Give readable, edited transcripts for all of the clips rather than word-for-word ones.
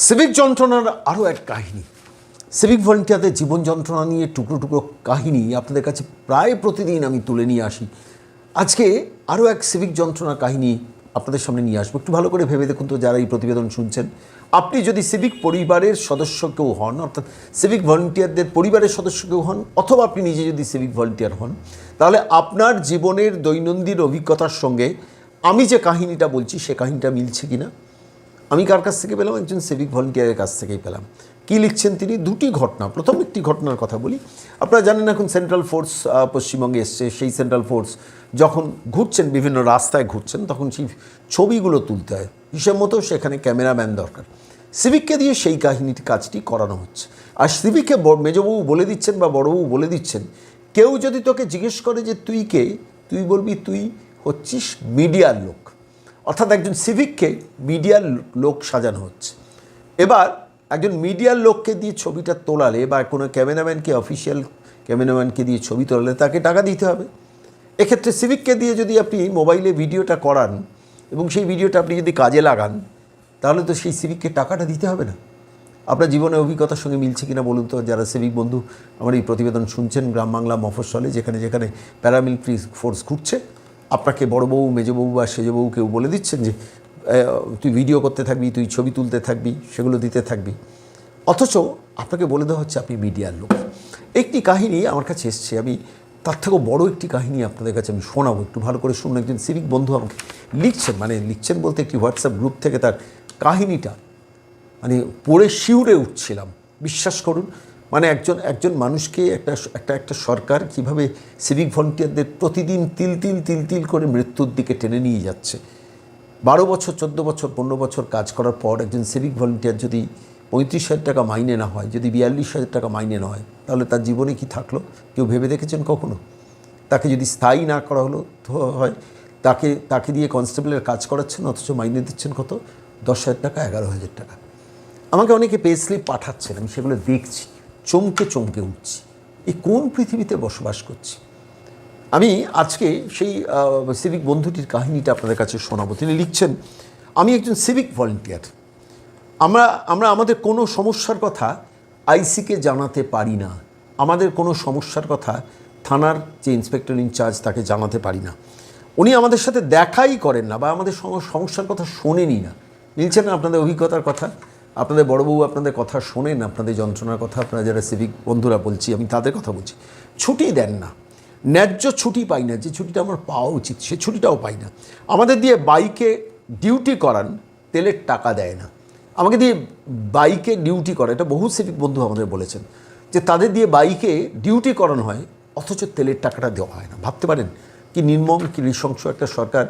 Civic যন্ত্রণার আরও এক কাহিনী। সিভিক ভলেন্টিয়ারদের জীবন যন্ত্রণা নিয়ে টুকরো টুকরো কাহিনী আপনাদের কাছে প্রায় প্রতিদিন আমি তুলে নিয়ে আসি। আজকে আরও এক সিভিক যন্ত্রণার কাহিনী আপনাদের সামনে নিয়ে আসবো। একটু ভালো করে ভেবে দেখুন তো, যারা এই প্রতিবেদন শুনছেন, আপনি যদি সিভিক পরিবারের সদস্য কেউ হন, অর্থাৎ সিভিক ভলেন্টিয়ারদের পরিবারের সদস্য কেউ হন, অথবা আপনি নিজে যদি সিভিক ভলেন্টিয়ার হন, তাহলে আপনার জীবনের দৈনন্দিন অভিজ্ঞতার সঙ্গে আমি যে কাহিনীটা বলছি সে কাহিনীটা মিলছে কি না। আমি কার কাছ থেকে পেলাম? একজন সিভিক ভলেন্টিয়ারের কাছ থেকেই পেলাম। কী লিখছেন তিনি? দুটি ঘটনা। প্রথম একটি ঘটনার কথা বলি। আপনারা জানেন এখন সেন্ট্রাল ফোর্স পশ্চিমবঙ্গে এসছে। সেই সেন্ট্রাল ফোর্স যখন ঘুরছেন, বিভিন্ন রাস্তায় ঘুরছেন, তখন সেই ছবিগুলো তুলতে হয়। হিসেব মতো সেখানে ক্যামেরাম্যান দরকার। সিভিককে দিয়ে সেই কাজটি করানো হচ্ছে। আর সিভিককে মেজবাবু বলে দিচ্ছেন বা বড়বাবু বলে দিচ্ছেন, কেউ যদি তোকে জিজ্ঞেস করে যে তুই কে, তুই বলবি তুই হচ্ছিস মিডিয়ার লোক। অর্থাৎ একজন সিভিককে মিডিয়ার লোক সাজানো হচ্ছে। এবার একজন মিডিয়ার লোককে দিয়ে ছবিটা তোলালে বা কোনো ক্যামেরাম্যানকে, অফিসিয়াল ক্যামেরাম্যানকে দিয়ে ছবি তোলালে তাকে টাকা দিতে হবে। এক্ষেত্রে সিভিককে দিয়ে যদি আপনি মোবাইলে ভিডিওটা করান এবং সেই ভিডিওটা আপনি যদি কাজে লাগান, তাহলে তো সেই সিভিককে টাকাটা দিতে হবে না। আপনার জীবনের অভিজ্ঞতার সঙ্গে মিলছে কিনা বলুন তো, যারা সিভিক বন্ধু আমার এই প্রতিবেদন শুনছেন, গ্রাম বাংলা মফস্বলে যেখানে যেখানে প্যারামিলিটারি ফোর্স ঘুরছে, আপনাকে বড়োবউ, মেজবাবু বা সেজবাবু কেউ বলে দিচ্ছেন যে তুই ভিডিও করতে থাকবি, তুই ছবি তুলতে থাকবি, সেগুলো দিতে থাকবি, অথচ আপনাকে বলে দেওয়া হচ্ছে আপনি মিডিয়ার লোক। একটি কাহিনী আমার কাছে এসছে, আমি তার থেকেও বড় একটি কাহিনী আপনাদের কাছে আমি শোনাবো। একটু ভালো করে শুনুন। একজন সিভিক বন্ধু আমাকে লিখছেন, লিখছেন বলতে একটি হোয়াটসঅ্যাপ গ্রুপ থেকে তার কাহিনীটা পড়ে শিউরে উঠছিলাম। বিশ্বাস করুন, একজন মানুষকে একটা সরকার কীভাবে সিভিক ভলেন্টিয়ারদের প্রতিদিন তিল তিল করে মৃত্যুর দিকে টেনে নিয়ে যাচ্ছে। 12 বছর, 14 বছর, 15 বছর কাজ করার পর একজন সিভিক ভলেন্টিয়ার যদি 35,000 টাকা মাইনে না হয়, যদি 42,000 টাকা মাইনে না হয়, তাহলে তার জীবনে কি থাকলো? কেউ ভেবে দেখেছেন কখনো? তাকে যদি স্থায়ী না করা হলো হয়, তাকে দিয়ে কনস্টেবলের কাজ করাচ্ছেন, অথচ মাইনে দিচ্ছেন কত? 10,000 টাকা, 11,000 টাকা। আমাকে অনেকে পে স্লিপ পাঠাচ্ছেন, আমি সেগুলো দেখছি, চমকে উঠছি। এই কোন পৃথিবীতে বসবাস করছি? আমি আজকে সেই সিভিক বন্ধুটির কাহিনীটা আপনাদের কাছে শোনাবো। তিনি লিখছেন, আমি একজন সিভিক ভলেন্টিয়ার। আমরা আমাদের কোনো সমস্যার কথা আইসিকে জানাতে পারি না। আমাদের কোনো সমস্যার কথা থানার যে ইন্সপেক্টর ইনচার্জ তাকে জানাতে পারি না। উনি আমাদের সাথে দেখাই করেন না বা আমাদের সমস্যার কথা শোনেনই না। মিলছে না আপনাদের অভিজ্ঞতার কথা? আপনাদের বড়বাবু আপনাদের কথা শোনেন, আপনাদের যন্ত্রণার কথা, আপনারা যারা সিভিক বন্ধুরা বলছি, আমি তাদের কথা বলছি। ছুটি দেন না, ন্যায্য ছুটি পাই না। যে ছুটিটা আমার পাওয়া উচিত সে ছুটিটাও পাই না। আমাদের দিয়ে বাইকে ডিউটি করান, তেলের টাকা দেয় না। আমাকে দিয়ে বাইকে ডিউটি করে, এটা বহু সিভিক বন্ধু আমাদের বলেছেন যে তাদের দিয়ে বাইকে ডিউটি করানো হয়, অথচ তেলের টাকাটা দেওয়া হয় না। ভাবতে পারেন কি নির্মম, কি নৃশংস একটা সরকার।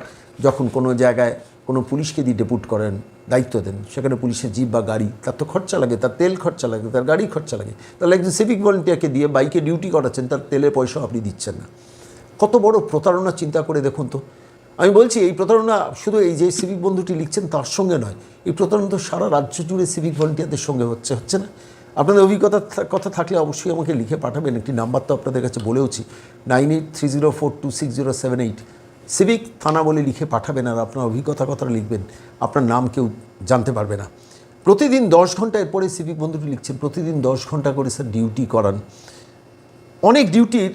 যখন কোনো জায়গায় কোনো পুলিশকে দিয়ে ডেপুট করেন, দায়িত্ব দেন, সেখানে পুলিশের জিপ বা গাড়ি, তার তো খরচা লাগে, তার তেল খরচা লাগে, তার গাড়ি খরচা লাগে। তাহলে একজন সিভিক ভলেন্টিয়ারকে দিয়ে বাইকে ডিউটি করাচ্ছেন, তার তেলের পয়সাও আপনি দিচ্ছেন না। কত বড় প্রতারণা চিন্তা করে দেখুন তো। আমি বলছি, এই প্রতারণা শুধু এই যে সিভিক বন্ধুটি লিখছেন তার সঙ্গে নয়, এই প্রতারণা তো সারা রাজ্য জুড়ে সিভিক ভলেন্টিয়ারদের সঙ্গে হচ্ছে না? আপনাদের অভিজ্ঞতার কথা থাকলে অবশ্যই আমাকে লিখে পাঠাবেন। একটি নাম্বার তো আপনাদের কাছে বলেওছি, 9830426078। সিভিক থানা বলে লিখে পাঠাবেন, আর আপনার অভিজ্ঞতার কথা লিখবেন। আপনার নাম কেউ জানতে পারবে না। প্রতিদিন 10 ঘন্টা, এরপরে সিভিক বন্ধুটি লিখছেন, প্রতিদিন 10 ঘন্টা করে স্যার ডিউটি করান। অনেক ডিউটির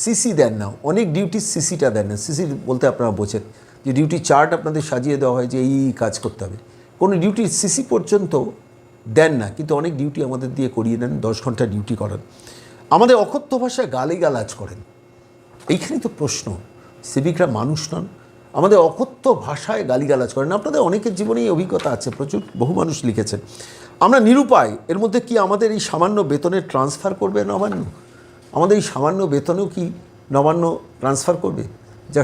সিসি দেন না, অনেক ডিউটির সিসিটা দেন না। সিসি বলতে আপনারা বোঝেন যে ডিউটি চার্ট আপনাদের সাজিয়ে দেওয়া হয় যে এই কাজ করতে হবে, কোনো ডিউটির সিসি পর্যন্ত দেন না। কিন্তু অনেক ডিউটি আমাদের দিয়ে করিয়ে নেন, 10 ঘন্টা ডিউটি করান। আমাদের অকথ্য ভাষায় গালিগালাজ করেন। এইখানেই তো প্রশ্ন, সিভিকরা মানুষ নন? আমাদের অকথ্য ভাষায় গালিগালাজ করেন। আপনাদের অনেকের জীবনেই অভিজ্ঞতা আছে, প্রচুর বহু মানুষ লিখেছেন। আমরা নিরুপায়। এর মধ্যে কি আমাদের এই সামান্য বেতনের ট্রান্সফার করবে নবান্ন? আমাদের এই সামান্য বেতনেও কি নবান্ন ট্রান্সফার করবে? যা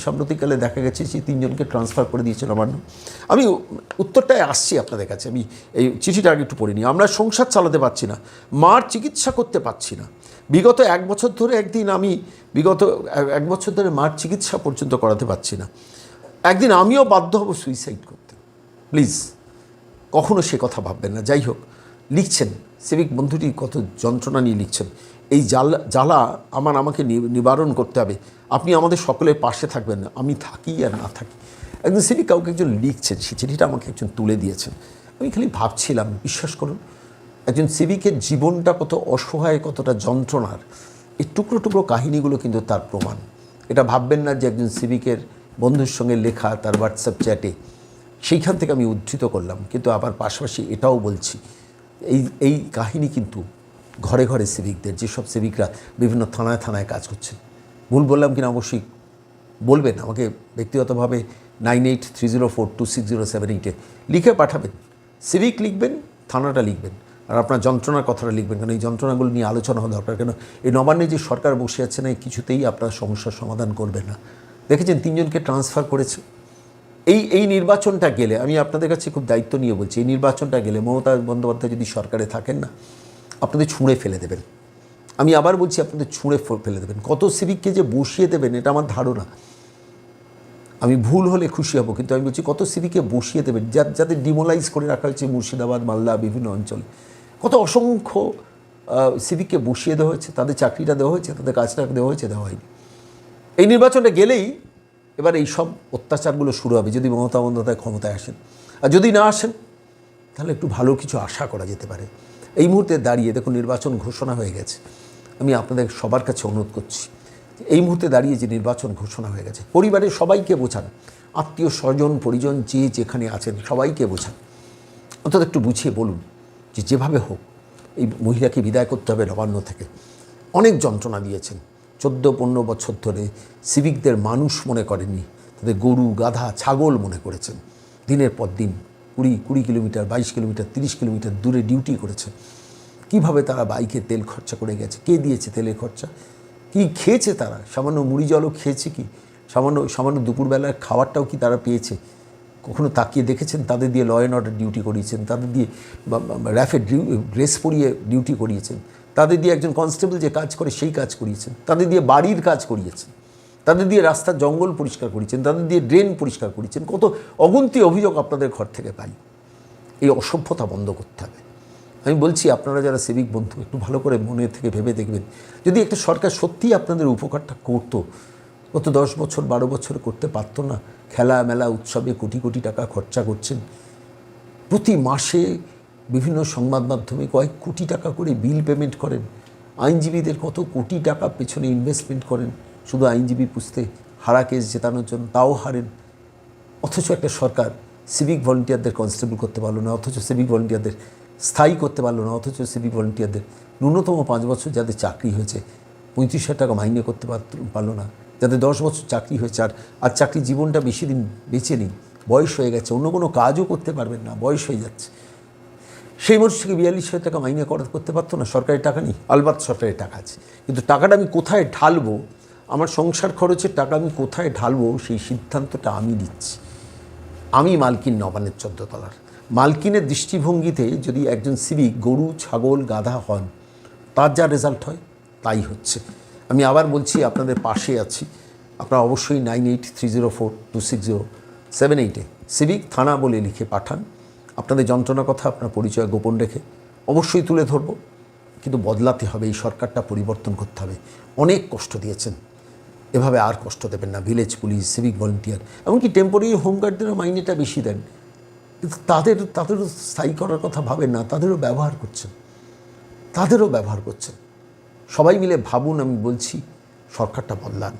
সাম্প্রতিককালে দেখা গেছে যে 3 জনকে ট্রান্সফার করে দিয়েছে নবান্ন। আমি উত্তরটায় আসছি আপনাদের কাছে। আমি এই চিঠিটা আগে একটু পড়ে নিই। আমরা সংসার চালাতে পারছি না, মার চিকিৎসা করতে পারছি না। বিগত 1 বছর ধরে বিগত 1 বছর ধরে মার চিকিৎসা পর্যন্ত করাতে পারছি না। একদিন আমিও বাধ্য হব সুইসাইড করতে। প্লিজ কখনো সে কথা ভাববেন না। যাই হোক, লিখছেন সিভিক বন্ধুটি কত যন্ত্রণা নিয়ে লিখছেন। এই জ্বালা আমাকে নিবারণ করতে হবে। আপনি আমাদের সকলের পাশে থাকবেন না, আমি থাকি আর না থাকি। একজন সিভিক কাউকে একজন লিখছেন, সেই চিঠিটা আমাকে একজন তুলে দিয়েছেন। আমি খালি ভাবছিলাম, বিশ্বাস করুন, একজন সিভিকের জীবনটা কত অসহায়, কতটা যন্ত্রণার, এই টুকরো টুকরো কাহিনীগুলো কিন্তু তার প্রমাণ। এটা ভাববেন না যে একজন সিভিকের বন্ধুর সঙ্গে লেখা তার হোয়াটসঅ্যাপ চ্যাটে, সেইখান থেকে আমি উদ্ধৃত করলাম। কিন্তু আবার পাশাপাশি এটাও বলছি, এই কাহিনী কিন্তু ঘরে ঘরে সিভিকদের, যেসব সিভিকরা বিভিন্ন থানায় থানায় কাজ করছেন। ভুল বললাম কিনা অবশ্যই বলবেন, আমাকে ব্যক্তিগতভাবে 9830426078 লিখে পাঠাবেন। সিভিক লিখবেন, থানাটা লিখবেন, আর আপনার যন্ত্রণার কথাটা লিখবেন, কারণ এই যন্ত্রণাগুলো নিয়ে আলোচনা হওয়া দরকার। কেন এই নবান্নে যে সরকার বসে আছে না, কিছুতেই আপনার সমস্যার সমাধান করবে না। দেখেছেন 3 জনকে ট্রান্সফার করেছে। এই নির্বাচনটা গেলে, আমি আপনাদের কাছে খুব দায়িত্ব নিয়ে বলছি, এই নির্বাচনটা গেলে মমতা বন্দ্যোপাধ্যায় যদি সরকারে থাকেন না, আপনাদের ছুঁড়ে ফেলে দেবেন। আমি আবার বলছি, আপনাদের ছুঁড়ে ফেলে দেবেন। কত সিভিককে যে বসিয়ে দেবেন এটা আমার ধারণা, আমি ভুল হলে খুশি হব, কিন্তু আমি বলছি কত সিভিককে বসিয়ে দেবেন যাদের ডিমোলাইজ করে রাখা হয়েছে মুর্শিদাবাদ, মালদা, বিভিন্ন অঞ্চলে। কত অসংখ্য সিভিককে বসিয়ে দেওয়া হয়েছে, তাদের চাকরিটা দেওয়া হয়েছে, তাদের কাজটা দেওয়া হয়েছে, দেওয়া হয়নি। এই নির্বাচনটা গেলেই এবার এই সব অত্যাচারগুলো শুরু হবে, যদি মমতা বন্দ্যোপাধ্যায় ক্ষমতায় আসেন। আর যদি না আসেন, তাহলে একটু ভালো কিছু আশা করা যেতে পারে। এই মুহূর্তে দাঁড়িয়ে দেখুন, নির্বাচন ঘোষণা হয়ে গেছে। আমি আপনাদের সবার কাছে অনুরোধ করছি, এই মুহূর্তে দাঁড়িয়ে যে নির্বাচন ঘোষণা হয়ে গেছে, পরিবারের সবাইকে বোঝান, আত্মীয় স্বজন পরিজন যে যেখানে আছেন সবাইকে বোঝান, অন্তত একটু বুঝিয়ে বলুন যে যেভাবে হোক এই মহিলাকে বিদায় করতে হবে নবান্ন থেকে। অনেক যন্ত্রণা দিয়েছেন, 14-15 বছর ধরে সিভিকদের মানুষ মনে করেননি, তাদের গরু, গাধা, ছাগল মনে করেছেন। দিনের পর দিন 20 কিলোমিটার, 22 কিলোমিটার, 30 কিলোমিটার দূরে ডিউটি করেছে। কিভাবে তারা বাইকে তেল খরচা করে গেছে, কে দিয়েছে তেলের খরচা, কি খেয়েছে তারা, সামান্য মুড়ি জলও খেয়েছে কি, সামান্য দুপুরবেলার খাবারটাও কি তারা পেয়েছে? কখনো তাকিয়ে দেখেছেন? তাদের দিয়ে ল অ্যান্ড অর্ডার ডিউটি করিয়েছেন, তাদের দিয়ে র্যাফের ড্রেস পরিয়ে ডিউটি করিয়েছেন, তাদের দিয়ে একজন কনস্টেবল যে কাজ করে সেই কাজ করিয়েছেন, তাদের দিয়ে বাড়ির কাজ করিয়েছেন, তাদের দিয়ে রাস্তার জঙ্গল পরিষ্কার করিয়েছেন, তাদের দিয়ে ড্রেন পরিষ্কার করিয়েছেন। কত অগুন্তি অভিযোগ আপনাদের ঘর থেকে পাই। এই অসভ্যতা বন্ধ করতে হবে। আমি বলছি, আপনারা যারা সিভিক বন্ধু, একটু ভালো করে মনে থেকে ভেবে দেখবেন, যদি একটা সরকার সত্যিই আপনাদের উপকারটা করতো, গত 10 বছর 12 বছর করতে পারতো না? খেলা মেলা উৎসবে কোটি কোটি টাকা খরচা করছেন, প্রতি মাসে বিভিন্ন সংবাদ মাধ্যমে কয়েক কোটি টাকা করে বিল পেমেন্ট করেন, আইনজীবীদের কত কোটি টাকা পেছনে ইনভেস্টমেন্ট করেন শুধু আইনজীবী পুষতে, হারা কেস জেতানোর জন্য, তাও হারেন। অথচ একটা সরকার সিভিক ভলেন্টিয়ারদের কনস্টেবল করতে পারলো না, অথচ সিভিক ভলেন্টিয়ারদের স্থায়ী করতে পারলো না, অথচ সিভিক ভলেন্টিয়ারদের ন্যূনতম 5 বছর যাদের চাকরি হয়েছে 35,000 টাকা মাইনে করতে পারলো না, যাদের 10 বছর চাকরি হয়েছে আর চাকরি জীবনটা বেশি দিন বেঁচে নেই, বয়স হয়ে গেছে, অন্য কোনো কাজও করতে পারবেন না, বয়স হয়ে যাচ্ছে, সেই মানুষটাকে 42,000 টাকা মাইনে করতে পারতো না? সরকারি টাকা নেই? আলবাত সরকারি টাকা আছে, কিন্তু টাকাটা আমি কোথায় ঢালবো, আমার সংসার খরচের টাকা আমি কোথায় ঢালবো, সেই সিদ্ধান্তটা আমি দিচ্ছি। আমি মালকিন নবান্নের 14 তলার মালকিনের দৃষ্টিভঙ্গিতে যদি একজন সিভিক গরু, ছাগল, গাধা হন, তার যা রেজাল্ট হয় তাই হচ্ছে। আমি আবার বলছি, আপনাদের পাশে আছি। আপনারা অবশ্যই 9830426078 সিভিক থানা বলে লিখে পাঠান। আপনাদের যন্ত্রণার কথা, আপনার পরিচয় গোপন রেখে অবশ্যই তুলে ধরব। কিন্তু বদলাতে হবে, এই সরকারটা পরিবর্তন করতে হবে। অনেক কষ্ট দিয়েছেন, এভাবে আর কষ্ট দেবেন না। ভিলেজ পুলিশ, সিভিক ভলেন্টিয়ার, এমনকি টেম্পোরারি হোমগার্ডদেরও মাইনেটা বেশি দেন, কিন্তু তাদেরও স্থায়ী করার কথা ভাবেন না, তাদেরও ব্যবহার করছেন। সবাই মিলে ভাবুন, আমি বলছি, সরকারটা বদলান।